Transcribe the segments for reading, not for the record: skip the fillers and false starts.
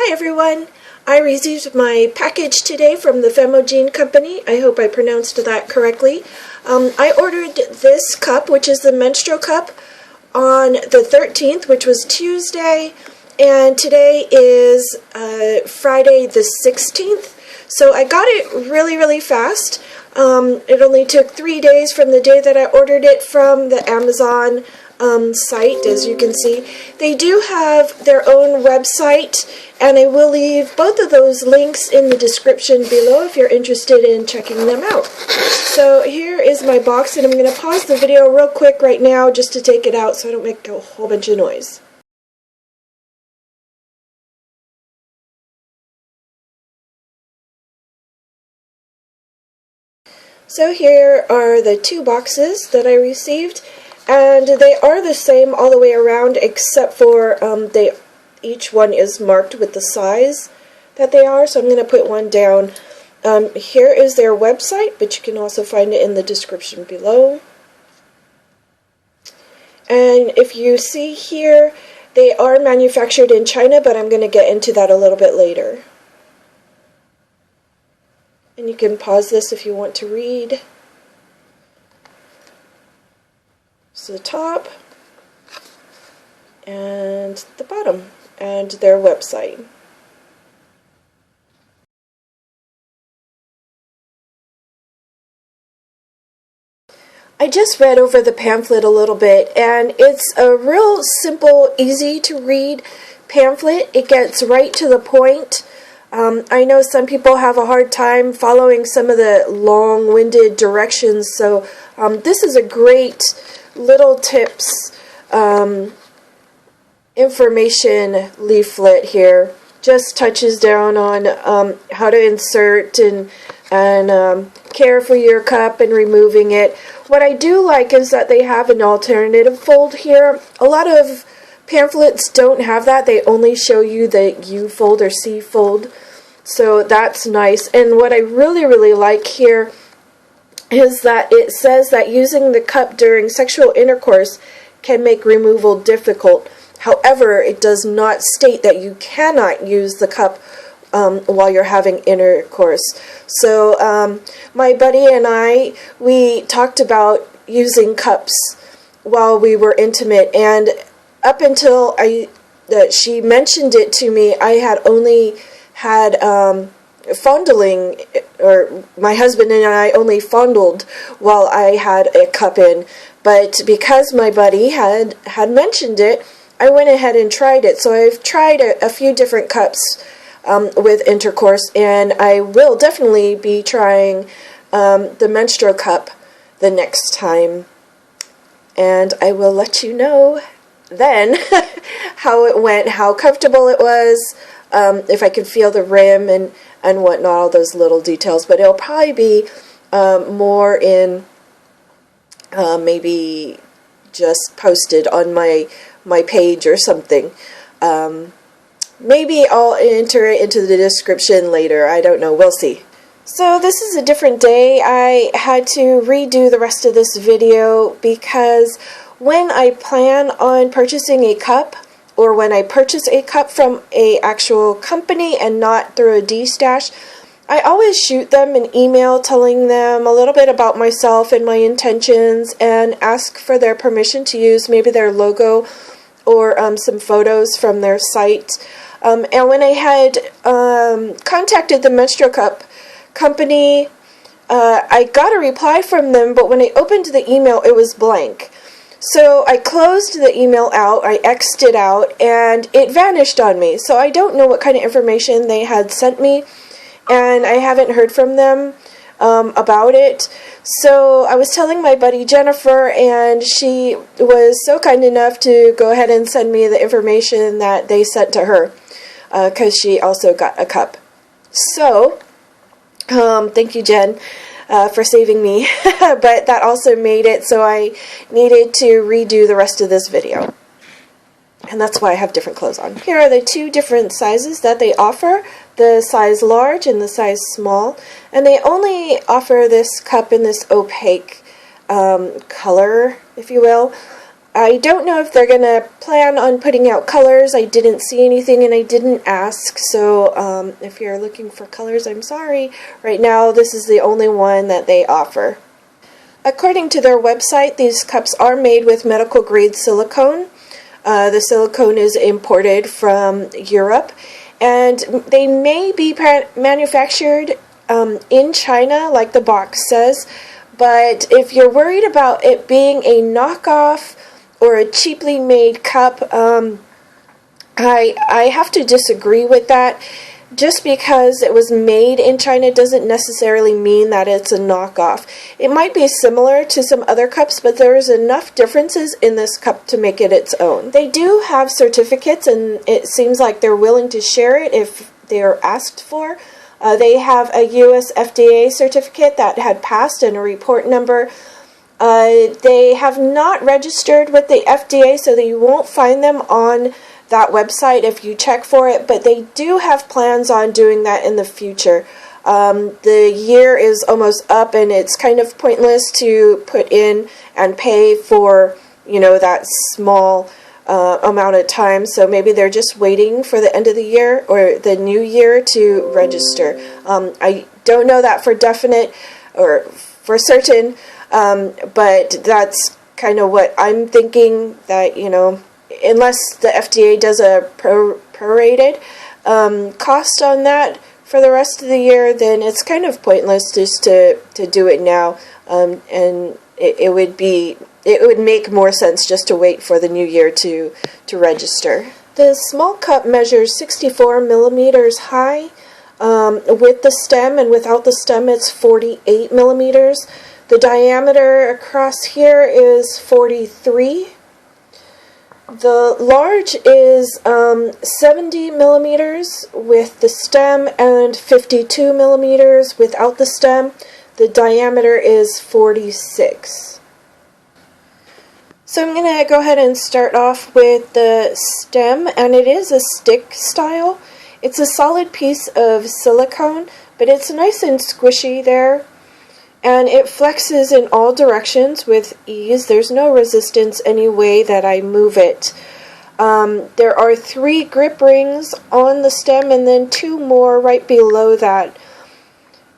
Hi everyone! I received my package today from the Femogene Company. I hope I pronounced that correctly. I ordered this cup, which is the Menstrual cup, on the 13th, which was Tuesday, and today is Friday the 16th. So I got it really fast. It only took 3 days from the day that I ordered it from the Amazon site, as you can see. They do have their own website, and I will leave both of those links in the description below if you're interested in checking them out. So here is my box, and I'm going to pause the video real quick right now just to take it out so I don't make a whole bunch of noise. So here are the two boxes that I received, and they are the same all the way around except for each one is marked with the size that they are, so I'm going to put one down. Here is their website, but you can also find it in the description below. And if you see here, they are manufactured in China, but I'm going to get into that a little bit later. And you can pause this if you want to read. So the top and the bottom and their website. I just read over the pamphlet a little bit, and it's a real simple, easy to read pamphlet. It gets right to the point. I know some people have a hard time following some of the long-winded directions, so this is a great little tips information leaflet here. Just touches down on how to insert and care for your cup and removing it. What I do like is that they have an alternative fold here. A lot of pamphlets don't have that. They only show you the U fold or C fold. So that's nice. And what I really like here is that it says that using the cup during sexual intercourse can make removal difficult. However, it does not state that you cannot use the cup while you're having intercourse. So my buddy and I, we talked about using cups while we were intimate, and up until she mentioned it to me, I had only had fondling, or my husband and I only fondled while I had a cup in. But because my buddy had mentioned it, I went ahead and tried it. So I've tried a few different cups with intercourse, and I will definitely be trying the Menstrual cup the next time. And I will let you know then how it went, how comfortable it was, if I could feel the rim and whatnot, all those little details. But it'll probably be more in maybe just posted on my page or something. Maybe I'll enter it into the description later. I don't know. We'll see. So this is a different day. I had to redo the rest of this video because when I plan on purchasing a cup, or when I purchase a cup from an actual company and not through a D-stash, I always shoot them an email telling them a little bit about myself and my intentions and ask for their permission to use maybe their logo or some photos from their site. And when I had contacted the MenstroCup Company, I got a reply from them, but when I opened the email, it was blank. So I closed the email out, I X'd it out, and it vanished on me. So I don't know what kind of information they had sent me, and I haven't heard from them about it. So I was telling my buddy Jennifer, and she was so kind enough to go ahead and send me the information that they sent to her, because she also got a cup. So, thank you, Jen, for saving me. But that also made it so I needed to redo the rest of this video. And that's why I have different clothes on. Here are the two different sizes that they offer, the size large and the size small. And they only offer this cup in this opaque color, if you will. I don't know if they're going to plan on putting out colors. I didn't see anything and I didn't ask, so if you're looking for colors, I'm sorry. Right now, this is the only one that they offer. According to their website, these cups are made with medical grade silicone. The silicone is imported from Europe, and they may be manufactured in China, like the box says, but if you're worried about it being a knockoff or a cheaply made cup, I have to disagree with that. Just because it was made in China doesn't necessarily mean that it's a knockoff. It might be similar to some other cups, but there's enough differences in this cup to make it its own. They do have certificates, and it seems like they're willing to share it if they're asked for. They have a US FDA certificate that had passed and a report number. They have not registered with the FDA, so that you won't find them on that website if you check for it, but they do have plans on doing that in the future. The year is almost up, and it's kind of pointless to put in and pay for, that small amount of time, so maybe they're just waiting for the end of the year or the new year to register. I don't know that for definite or for certain, but that's kind of what I'm thinking, that, unless the FDA does a prorated cost on that for the rest of the year, then it's kind of pointless just to do it now, and it would make more sense just to wait for the new year to register. The small cup measures 64 millimeters high with the stem, and without the stem it's 48 millimeters. The diameter across here is 43. The large is 70 millimeters with the stem and 52 millimeters without the stem. The diameter is 46. So I'm going to go ahead and start off with the stem, and it is a stick style. It's a solid piece of silicone, but it's nice and squishy there. And it flexes in all directions with ease. There's no resistance any way that I move it. There are 3 grip rings on the stem and then 2 more right below that.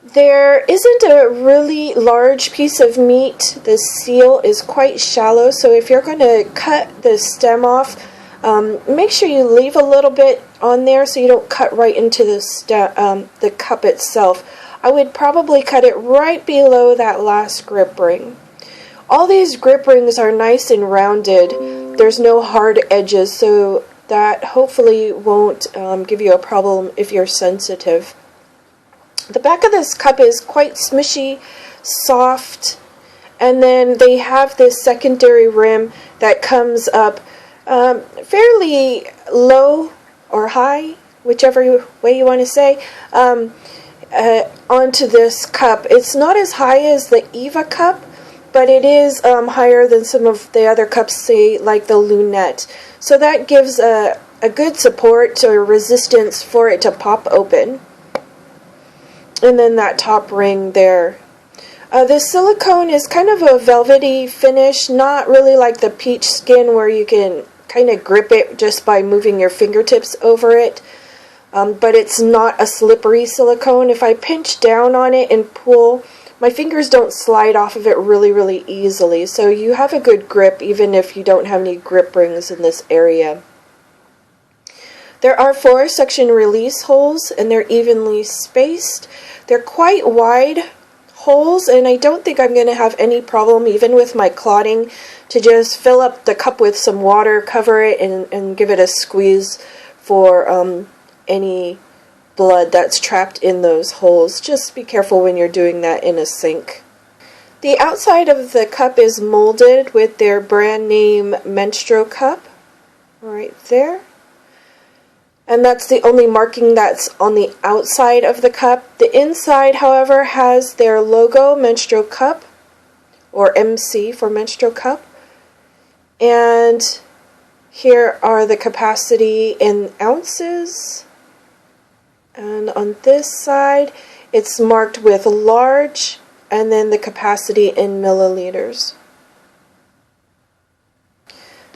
There isn't a really large piece of meat. The seal is quite shallow, so if you're going to cut the stem off, make sure you leave a little bit on there so you don't cut right into the cup itself. I would probably cut it right below that last grip ring. All these grip rings are nice and rounded. There's no hard edges, so that hopefully won't give you a problem if you're sensitive. The back of this cup is quite smushy, soft, and then they have this secondary rim that comes up fairly low or high, whichever way you want to say, onto this cup. It's not as high as the Eva cup, but it is higher than some of the other cups, say like the Lunette. So that gives a good support or resistance for it to pop open. And then that top ring there. The silicone is kind of a velvety finish, not really like the peach skin where you can kind of grip it just by moving your fingertips over it. But it's not a slippery silicone. If I pinch down on it and pull, my fingers don't slide off of it really easily. So you have a good grip even if you don't have any grip rings in this area. There are 4 suction release holes, and they're evenly spaced. They're quite wide holes, and I don't think I'm going to have any problem, even with my clotting, to just fill up the cup with some water, cover it, and give it a squeeze for any blood that's trapped in those holes. Just be careful when you're doing that in a sink. The outside of the cup is molded with their brand name MenstroCup right there. And that's the only marking that's on the outside of the cup. The inside, however, has their logo, MenstroCup, or MC for MenstroCup. And here are the capacity in ounces. And on this side, it's marked with large, and then the capacity in milliliters.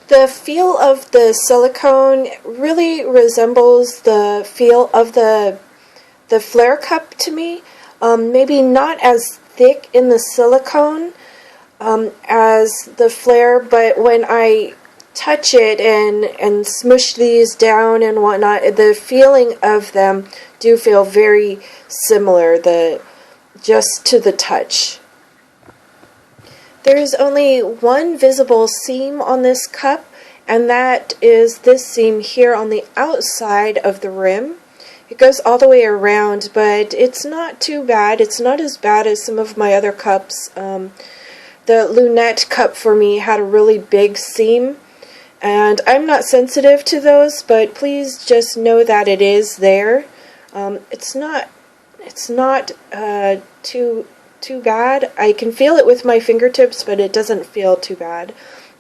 The feel of the silicone really resembles the feel of the flare cup to me. Maybe not as thick in the silicone as the flare, but when I touch it and smush these down and whatnot, the feeling of them do feel very similar, just to the touch. There is only one visible seam on this cup, and that is this seam here on the outside of the rim. It goes all the way around, but it's not too bad. It's not as bad as some of my other cups. The Lunette cup for me had a really big seam, and I'm not sensitive to those, but please just know that it is there. It's not too bad. I can feel it with my fingertips, but it doesn't feel too bad.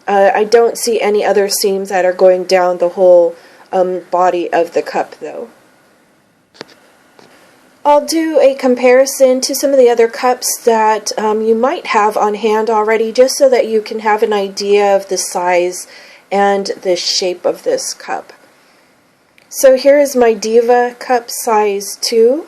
I don't see any other seams that are going down the whole body of the cup, though. I'll do a comparison to some of the other cups that you might have on hand already, just so that you can have an idea of the size and the shape of this cup. So here is my Diva cup size 2.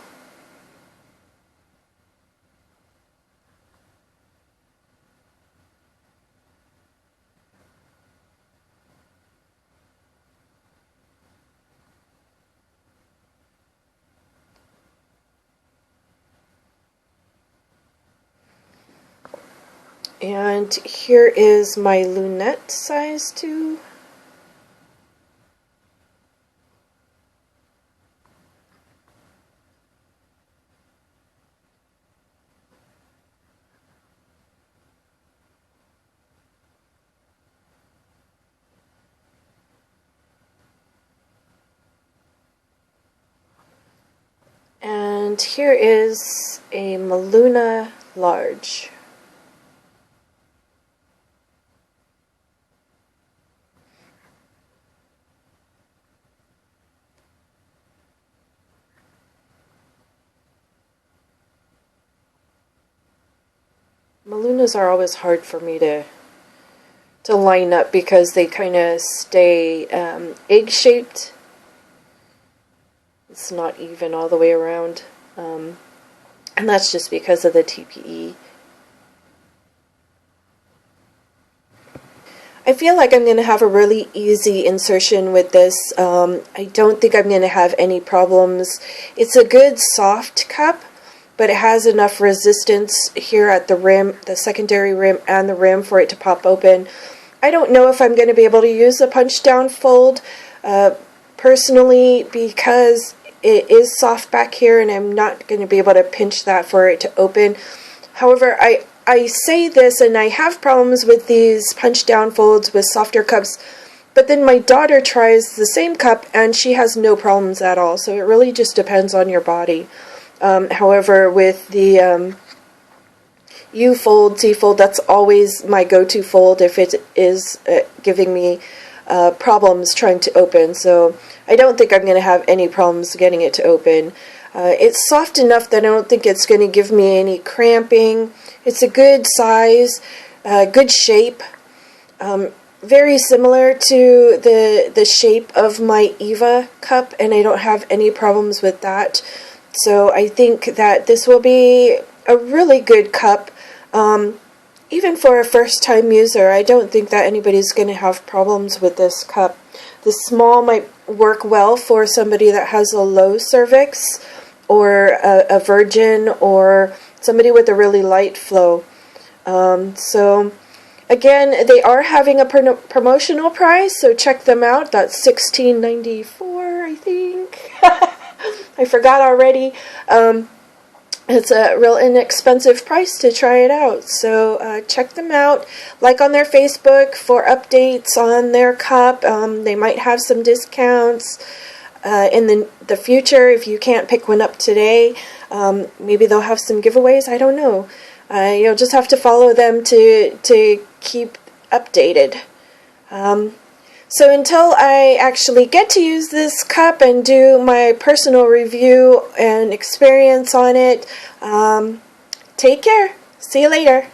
And here is my Lunette size 2. And here is a Maluna large. Malunas are always hard for me to line up because they kind of stay egg-shaped. It's not even all the way around, and that's just because of the TPE. I feel like I'm going to have a really easy insertion with this. I don't think I'm going to have any problems. It's a good soft cup, but it has enough resistance here at the rim, the secondary rim and the rim, for it to pop open. I don't know if I'm going to be able to use a punch down fold personally, because it is soft back here and I'm not going to be able to pinch that for it to open. However, I say this and I have problems with these punch down folds with softer cups, but then my daughter tries the same cup and she has no problems at all. So it really just depends on your body. However, with the U-fold, T-fold, that's always my go-to fold if it is giving me problems trying to open. So I don't think I'm going to have any problems getting it to open. It's soft enough that I don't think it's going to give me any cramping. It's a good size, good shape, very similar to the shape of my Eva cup, and I don't have any problems with that. So I think that this will be a really good cup. Even for a first-time user, I don't think that anybody's going to have problems with this cup. The small might work well for somebody that has a low cervix, or a virgin, or somebody with a really light flow. So again, they are having a promotional price, so check them out. That's $16.94, I think. I forgot already. It's a real inexpensive price to try it out. So check them out. Like on their Facebook for updates on their cup. They might have some discounts in the future if you can't pick one up today. Maybe they'll have some giveaways. I don't know. You'll just have to follow them to keep updated. So until I actually get to use this cup and do my personal review and experience on it, take care. See you later.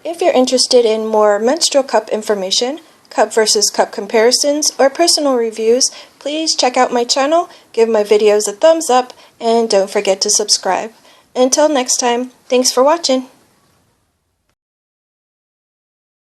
If you're interested in more menstrual cup information, cup versus cup comparisons, or personal reviews, please check out my channel, give my videos a thumbs up, and don't forget to subscribe. Until next time, thanks for watching.